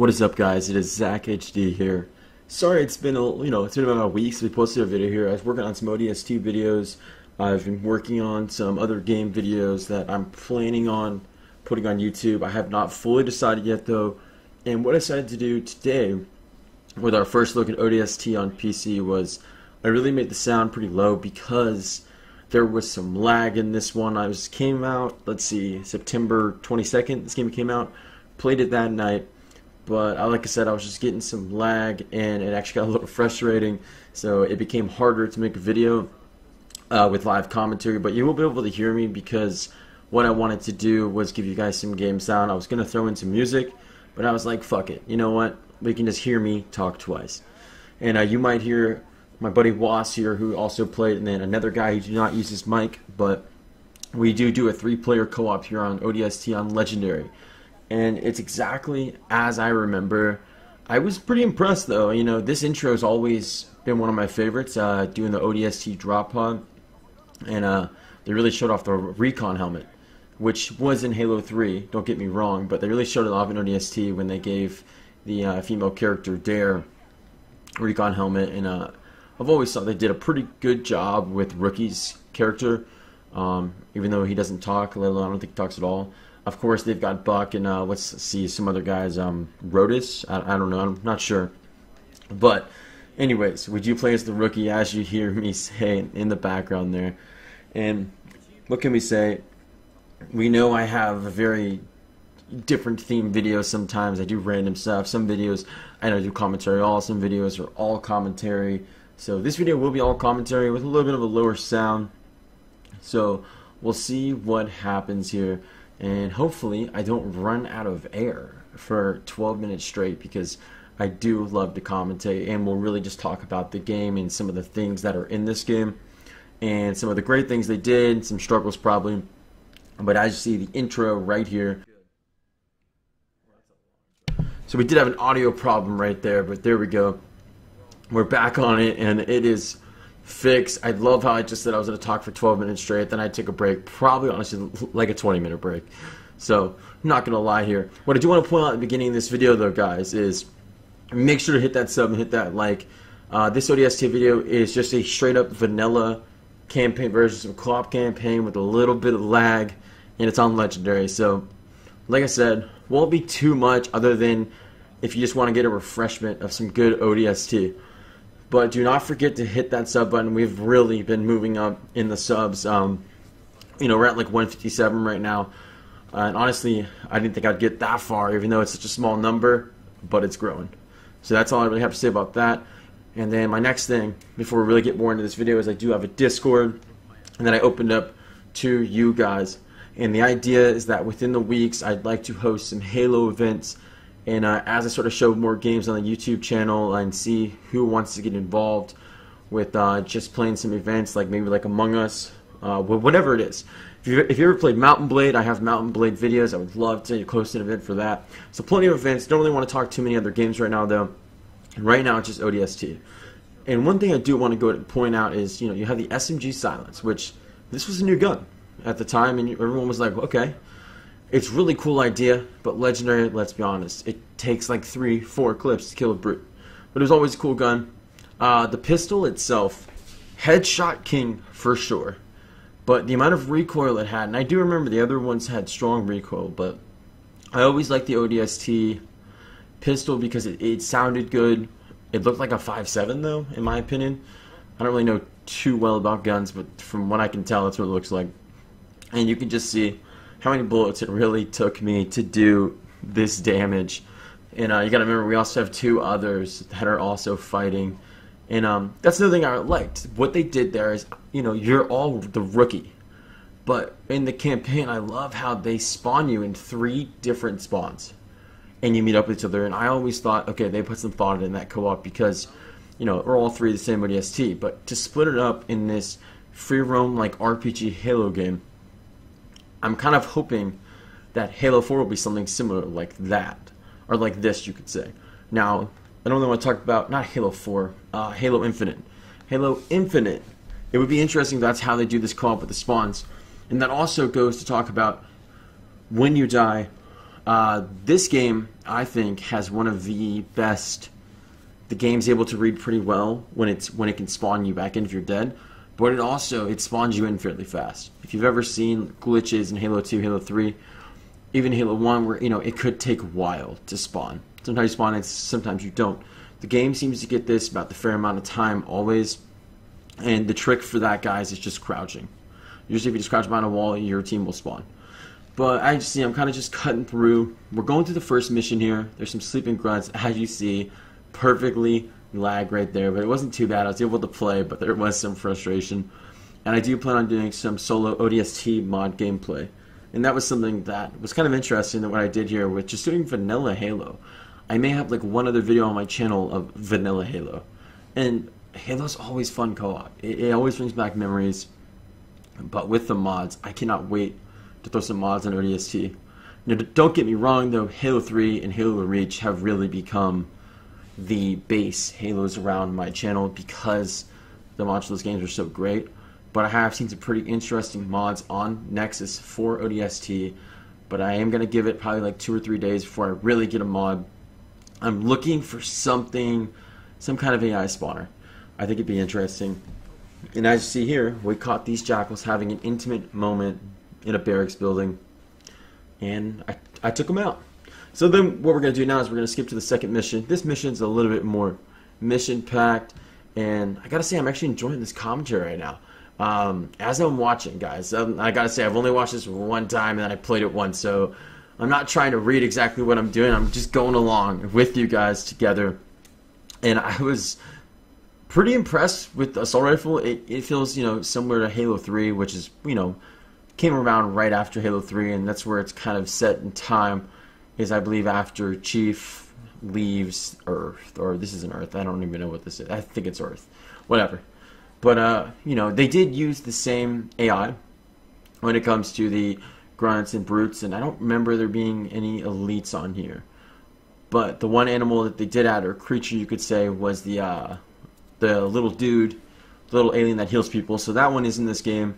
What is up, guys? It is Zach HD here. Sorry, it's been it's been about a week since we posted a video here. I was working on some ODST videos. I've been working on some other game videos that I'm planning on putting on YouTube. I have not fully decided yet, though. And what I decided to do today, with our first look at ODST on PC, was I really made the sound pretty low because there was some lag in this one. Came out, let's see, September 22nd. This game came out. Played it that night. But like I said, I was just getting some lag, and it actually got a little frustrating. So it became harder to make a video with live commentary. But you will be able to hear me because what I wanted to do was give you guys some game sound. I was going to throw in some music, but I was like, fuck it. You know what? We can just hear me talk twice. And you might hear my buddy Was here, who also played, and then another guy who did not use his mic. But we do a 3-player co-op here on ODST on Legendary. And it's exactly as I remember. I was pretty impressed, though. You know, this intro has always been one of my favorites, doing the ODST drop pod. And they really showed off the recon helmet, which was in Halo 3, don't get me wrong, but they really showed it off in ODST when they gave the female character Dare recon helmet. And I've always thought they did a pretty good job with Rookie's character, even though he doesn't talk, let alone I don't think he talks at all. Of course, they've got Buck and let's see some other guys. Rotis, I don't know, I'm not sure. But anyways, we do play as the Rookie, as you hear me say in the background there. And what can we say? We know I have a very different theme videos sometimes. I do random stuff. Some videos I do commentary all. Some videos are all commentary. So this video will be all commentary with a little bit of a lower sound. So we'll see what happens here. And hopefully I don't run out of air for 12 minutes straight, because I do love to commentate, and we'll really just talk about the game and some of the things that are in this game and some of the great things they did, some struggles probably. But as you see the intro right here. So we did have an audio problem right there, but there we go. We're back on it, and it is fixed. I love how I just said I was going to talk for 12 minutes straight, then I took a break, probably honestly like a 20-minute break. So I'm not going to lie here. What I do want to point out at the beginning of this video, though, guys, is make sure to hit that sub and hit that like. This ODST video is just a straight-up vanilla campaign version of a co-op campaign with a little bit of lag, and it's on Legendary. So like I said, won't be too much other than if you just want to get a refreshment of some good ODST. But do not forget to hit that sub button. We've really been moving up in the subs. We're at like 157 right now. And honestly, I didn't think I'd get that far, even though it's such a small number, but it's growing. So that's all I really have to say about that. And then my next thing, before we really get more into this video, is I do have a Discord, and then I opened up to you guys. And the idea is that within the weeks, I'd like to host some Halo events. And as I sort of show more games on the YouTube channel and see who wants to get involved with just playing some events, like maybe like Among Us, whatever it is. If you ever played Mountain Blade, I have Mountain Blade videos. I would love to host an event for that. So plenty of events. Don't really want to talk too many other games right now, though. Right now, it's just ODST. And one thing I do want to go and point out is, you have the SMG Silence, which this was a new gun at the time, and everyone was like, okay. It's a really cool idea, but Legendary, let's be honest, it takes like 3-4 clips to kill a brute. But it was always a cool gun. The pistol itself, headshot king for sure. But the amount of recoil it had, and I do remember the other ones had strong recoil, but I always liked the ODST pistol because it sounded good. It looked like a 5.7 though, in my opinion. I don't really know too well about guns, but from what I can tell, that's what it looks like. And you can just see how many bullets it really took me to do this damage. And you gotta remember, we also have 2 others that are also fighting. And that's another thing I liked. What they did there is, you're all the Rookie. But in the campaign, I love how they spawn you in 3 different spawns. And you meet up with each other. And I always thought, okay, they put some thought in that co-op because, we're all 3 the same ODST. But to split it up in this free roam like RPG Halo game, I'm kind of hoping that Halo 4 will be something similar like that. Or like this, you could say. Now, I don't really want to talk about, not Halo 4, Halo Infinite. Halo Infinite, it would be interesting if that's how they do this co-op with the spawns. And that also goes to talk about when you die, This game, I think, has one of the best. The game's able to read pretty well when it can spawn you back in if you're dead, but it spawns you in fairly fast. If you've ever seen glitches in Halo 2, Halo 3, even Halo 1, where it could take a while to spawn. Sometimes you spawn it, sometimes you don't. The game seems to get this about the fair amount of time always, and the trick for that, guys, is just crouching. Usually, if you just crouch behind a wall, your team will spawn. But I'm kind of just cutting through. We're going through the first mission here. There's some sleeping grunts, as you see. Perfectly lag right there, but it wasn't too bad. I was able to play, but there was some frustration. And I do plan on doing some solo ODST mod gameplay. And that was something that was kind of interesting that what I did here with just doing vanilla Halo. I may have like one other video on my channel of vanilla Halo. And Halo's always fun co-op. It always brings back memories. But with the mods, I cannot wait to throw some mods on ODST. Now, don't get me wrong though, Halo 3 and Halo Reach have really become the base Halos around my channel because the mods of those games are so great. But I have seen some pretty interesting mods on Nexus for ODST, but I am going to give it probably like 2 or 3 days before I really get a mod. I'm looking for something, some kind of AI spawner. I think it'd be interesting. And as you see here, we caught these jackals having an intimate moment in a barracks building, and I took them out. So then what we're going to do now is we're going to skip to the second mission. This mission's a little bit more mission-packed, and I got to say I'm actually enjoying this commentary right now. As I'm watching, guys, I got to say I've only watched this one time, and then I played it once, so I'm not trying to read exactly what I'm doing. I'm just going along with you guys together, and I was pretty impressed with the assault rifle. It feels, similar to Halo 3, which is, came around right after Halo 3, and that's where it's kind of set in time. Is I believe after Chief leaves Earth, or this isn't Earth, I don't even know what this is. I think it's Earth, whatever. But they did use the same AI when it comes to the grunts and brutes, and I don't remember there being any elites on here. But the one animal that they did add, or creature you could say, was the little dude, the little alien that heals people. So that one is in this game,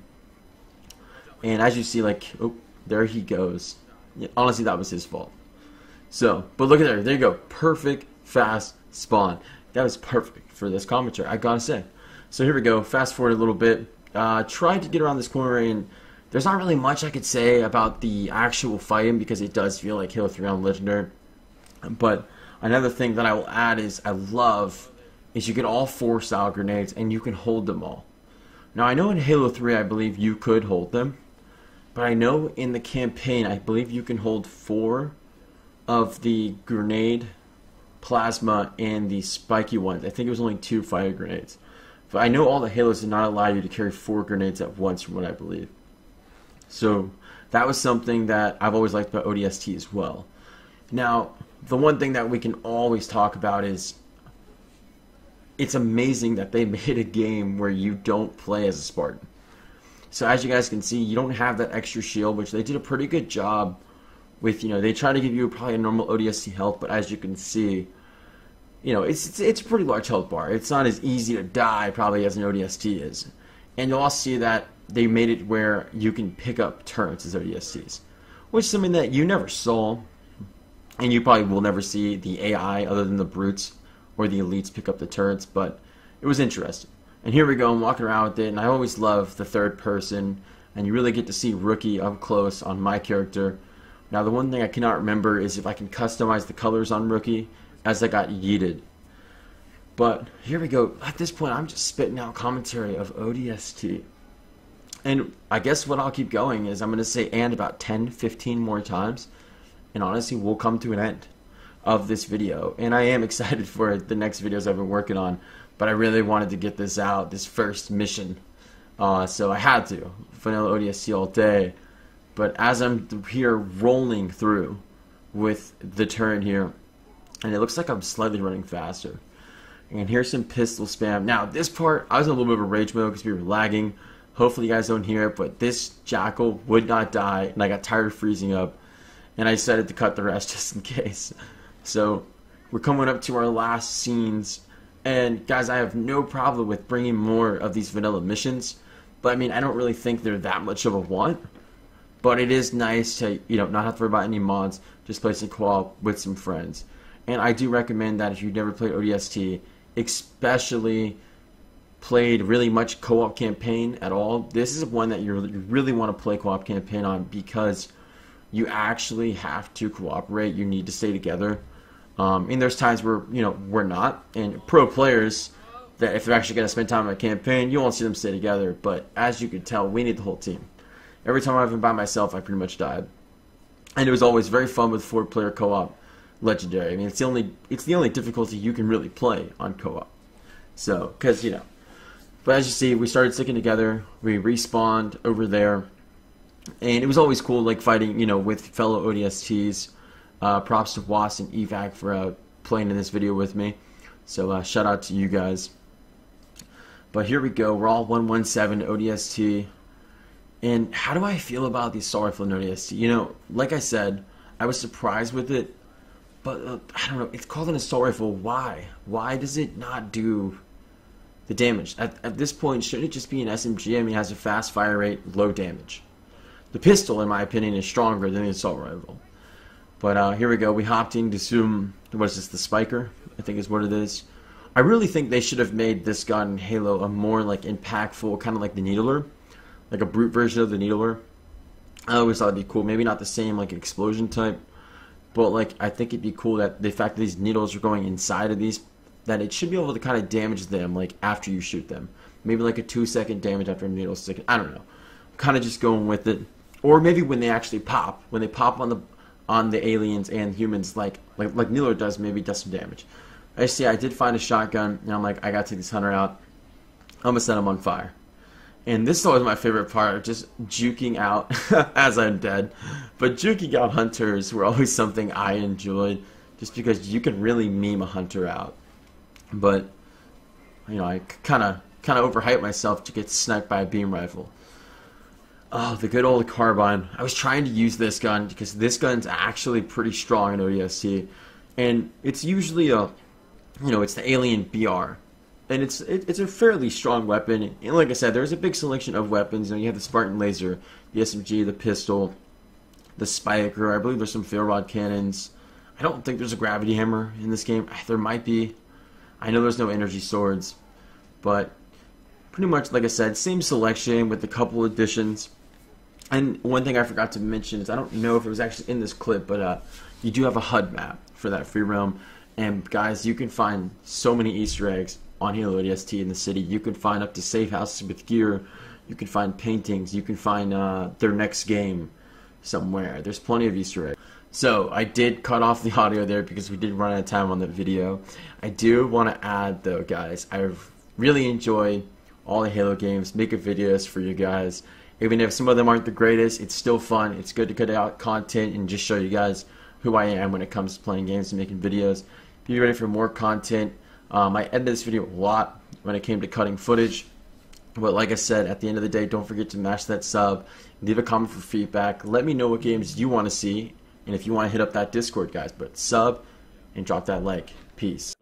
and as you see, oh, there he goes. Yeah, honestly, that was his fault. So, but look at there you go, perfect fast spawn. That was perfect for this commentary, I gotta say. So here we go, fast forward a little bit. Tried to get around this corner, and there's not really much I could say about the actual fighting because it does feel like Halo 3 on Legendary. But another thing that I will add is you get all 4 style grenades and you can hold them all. Now I know in Halo 3 I believe you could hold them, but I know in the campaign I believe you can hold 4 of the grenade, plasma, and the spiky ones. I think it was only 2 fire grenades. But I know all the Halos did not allow you to carry 4 grenades at once from what I believe. So that was something that I've always liked about ODST as well. Now, the one thing that we can always talk about is it's amazing that they made a game where you don't play as a Spartan. So as you guys can see, you don't have that extra shield, which they did a pretty good job with. They try to give you probably a normal ODST health, but as you can see, it's a pretty large health bar. It's not as easy to die probably as an ODST is. And you'll also see that they made it where you can pick up turrets as ODSTs, which is something that you never saw, and you probably will never see the AI other than the brutes or the elites pick up the turrets, but it was interesting. And here we go, I'm walking around with it, and I always love the third person, and you really get to see Rookie up close on my character. Now the one thing I cannot remember is if I can customize the colors on Rookie, as I got yeeted. But here we go, at this point I'm just spitting out commentary of ODST. And I guess what I'll keep going is I'm going to say and about 10-15 more times, and honestly we'll come to an end of this video. And I am excited for the next videos I've been working on, but I really wanted to get this out, this first mission. So I had to. Vanilla ODST all day. But as I'm here rolling through with the turret here, and it looks like I'm slightly running faster. And here's some pistol spam. Now this part, I was in a little bit of a rage mode because we were lagging. Hopefully you guys don't hear it, but this jackal would not die, and I got tired of freezing up, and I decided to cut the rest just in case. So we're coming up to our last scenes, and guys, I have no problem with bringing more of these vanilla missions, but I mean, I don't really think they're that much of a want. But it is nice to, not have to worry about any mods, just play some co-op with some friends. And I do recommend that if you've never played ODST, especially played really much co-op campaign at all, this is one that you really want to play co-op campaign on, because you actually have to cooperate. You need to stay together. And there's times where, we're not. And pro players, that if they're actually going to spend time on a campaign, you won't see them stay together. But as you can tell, we need the whole team. Every time I've been by myself, I pretty much died. And it was always very fun with 4-player co-op legendary. I mean, it's the only difficulty you can really play on co-op. So, because, But as you see, we started sticking together. We respawned over there. And it was always cool, like, fighting, with fellow ODSTs. Props to Was and Evac for playing in this video with me. So, shout out to you guys. But here we go. We're all 117 ODST. And how do I feel about the assault rifle in ODST? Like I said, I was surprised with it. But, I don't know. It's called an assault rifle. Why? Why does it not do the damage? At this point, shouldn't it just be an SMG? I mean, it has a fast fire rate, low damage. The pistol, in my opinion, is stronger than the assault rifle. But here we go. We hopped into some, what is this, the Spiker, I think is what it is. I really think they should have made this gun in Halo a more like impactful, kind of like the Needler. Like a brute version of the Needler. I always thought it'd be cool. Maybe not the same like explosion type. But like I think it'd be cool that the fact that these needles are going inside of these, that it should be able to kind of damage them like after you shoot them. Maybe like a 2-second damage after a needle stick. I don't know. I'm kind of just going with it. Or maybe when they actually pop. When they pop on the aliens and humans like Needler does, maybe does some damage. I see I did find a shotgun, and I'm like, I gotta take this hunter out. I'm gonna set him on fire. And this is always my favorite part, just juking out as I'm dead. But juking out hunters were always something I enjoyed, just because you can really meme a hunter out. But I kind of overhyped myself to get sniped by a beam rifle. Oh, the good old carbine. I was trying to use this gun because this gun's actually pretty strong in ODST, and it's usually it's the Alien BR. And it's a fairly strong weapon. And like I said, there's a big selection of weapons. You have the Spartan laser, the SMG, the pistol, the Spiker. I believe there's some fail rod cannons. I don't think there's a gravity hammer in this game. There might be. I know there's no energy swords. But pretty much, like I said, same selection with a couple additions. And one thing I forgot to mention is I don't know if it was actually in this clip, but you do have a HUD map for that free roam. And guys, you can find so many Easter eggs on Halo ODST in the city. You can find up to safe houses with gear. You can find paintings. You can find their next game somewhere. There's plenty of Easter eggs. So I did cut off the audio there because we did run out of time on that video. I do want to add though, guys, I've really enjoyed all the Halo games, making videos for you guys. Even if some of them aren't the greatest, it's still fun. It's good to cut out content and just show you guys who I am when it comes to playing games and making videos. Be ready for more content. I edited this video a lot when it came to cutting footage. But like I said, at the end of the day, don't forget to mash that sub. Leave a comment for feedback. Let me know what games you want to see. And if you want to hit up that Discord, guys. But sub and drop that like. Peace.